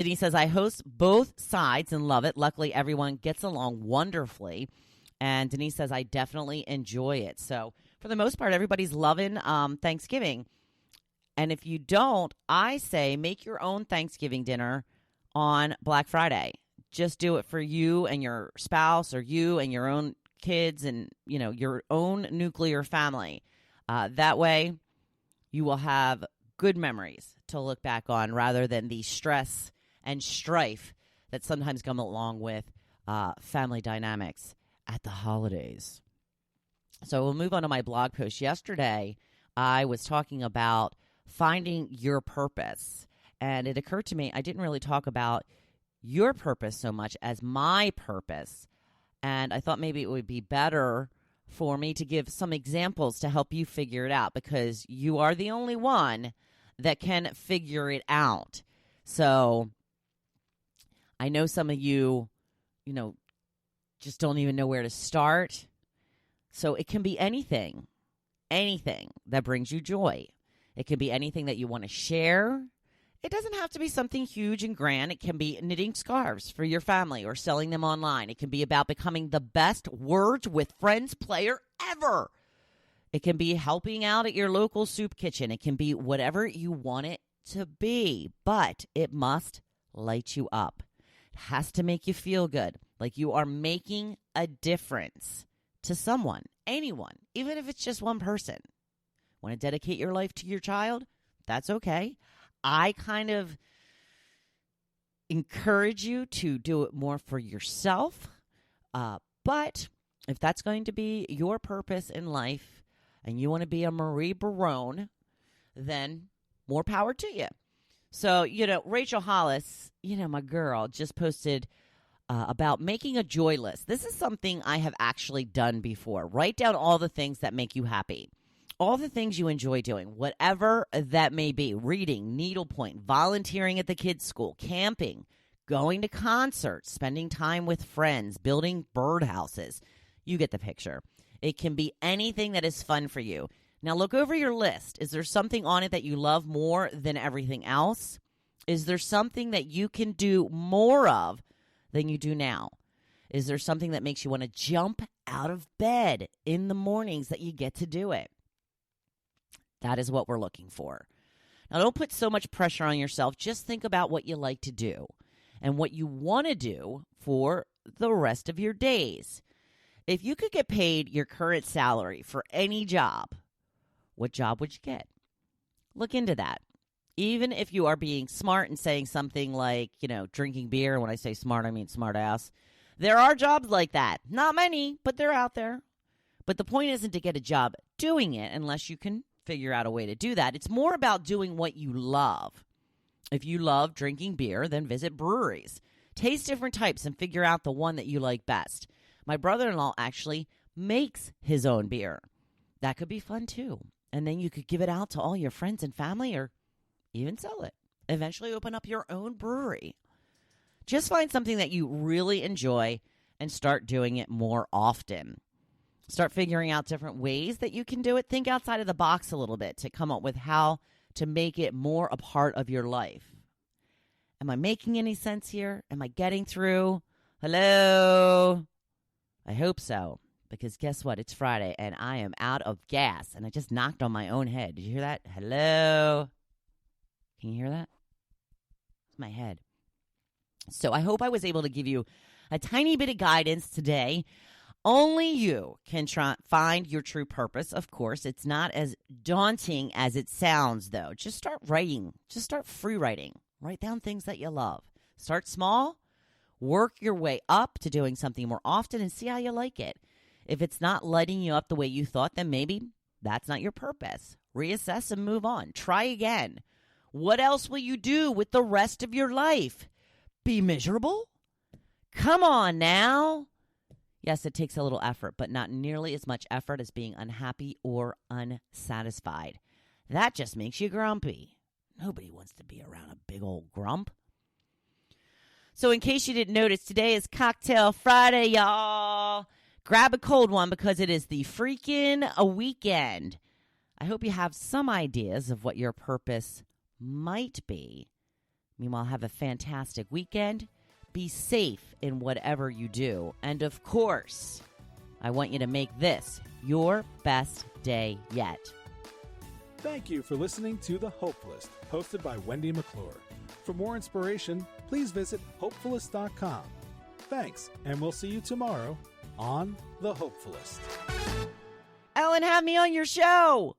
Denise says, I host both sides and love it. Luckily, everyone gets along wonderfully. And Denise says, I definitely enjoy it. So for the most part, everybody's loving Thanksgiving. And if you don't, I say make your own Thanksgiving dinner on Black Friday. Just do it for you and your spouse, or you and your own kids, and your own nuclear family. That way you will have good memories to look back on, rather than the stress and strife that sometimes come along with family dynamics at the holidays. So we'll move on to my blog post. Yesterday, I was talking about finding your purpose. And it occurred to me, I didn't really talk about your purpose so much as my purpose. And I thought maybe it would be better for me to give some examples to help you figure it out, because you are the only one that can figure it out. So I know some of you, just don't even know where to start. So it can be anything that brings you joy. It can be anything that you want to share. It doesn't have to be something huge and grand. It can be knitting scarves for your family or selling them online. It can be about becoming the best Words with Friends player ever. It can be helping out at your local soup kitchen. It can be whatever you want it to be, but it must light you up. It has to make you feel good, like you are making a difference to someone, anyone, even if it's just one person. Want to dedicate your life to your child? That's okay. I kind of encourage you to do it more for yourself. But if that's going to be your purpose in life and you want to be a Marie Barone, then more power to you. So, Rachel Hollis, my girl, just posted about making a joy list. This is something I have actually done before. Write down all the things that make you happy. All the things you enjoy doing, whatever that may be: reading, needlepoint, volunteering at the kids' school, camping, going to concerts, spending time with friends, building birdhouses. You get the picture. It can be anything that is fun for you. Now look over your list. Is there something on it that you love more than everything else? Is there something that you can do more of than you do now? Is there something that makes you want to jump out of bed in the mornings that you get to do it? That is what we're looking for. Now, don't put so much pressure on yourself. Just think about what you like to do and what you want to do for the rest of your days. If you could get paid your current salary for any job, what job would you get? Look into that. Even if you are being smart and saying something like, drinking beer. When I say smart, I mean smart ass. There are jobs like that. Not many, but they're out there. But the point isn't to get a job doing it unless you can figure out a way to do that. It's more about doing what you love. If you love drinking beer, then visit breweries. Taste different types and figure out the one that you like best. My brother-in-law actually makes his own beer. That could be fun too. And then you could give it out to all your friends and family, or even sell it. Eventually open up your own brewery. Just find something that you really enjoy and start doing it more often. Start figuring out different ways that you can do it. Think outside of the box a little bit to come up with how to make it more a part of your life. Am I making any sense here? Am I getting through? Hello? I hope so, because guess what? It's Friday, and I am out of gas, and I just knocked on my own head. Did you hear that? Hello? Can you hear that? It's my head. So I hope I was able to give you a tiny bit of guidance today. Only you can find your true purpose. Of course, it's not as daunting as it sounds, though. Just start writing. Just start free writing. Write down things that you love. Start small. Work your way up to doing something more often and see how you like it. If it's not lighting you up the way you thought, then maybe that's not your purpose. Reassess and move on. Try again. What else will you do with the rest of your life? Be miserable? Come on now. Yes, it takes a little effort, but not nearly as much effort as being unhappy or unsatisfied. That just makes you grumpy. Nobody wants to be around a big old grump. So in case you didn't notice, today is Cocktail Friday, y'all. Grab a cold one because it is the freaking weekend. I hope you have some ideas of what your purpose might be. Meanwhile, have a fantastic weekend. Be safe in whatever you do. And of course, I want you to make this your best day yet. Thank you for listening to The Hopefulist, hosted by Wendy McClure. For more inspiration, please visit Hopefulist.com. Thanks, and we'll see you tomorrow on The Hopefulist. Ellen, have me on your show.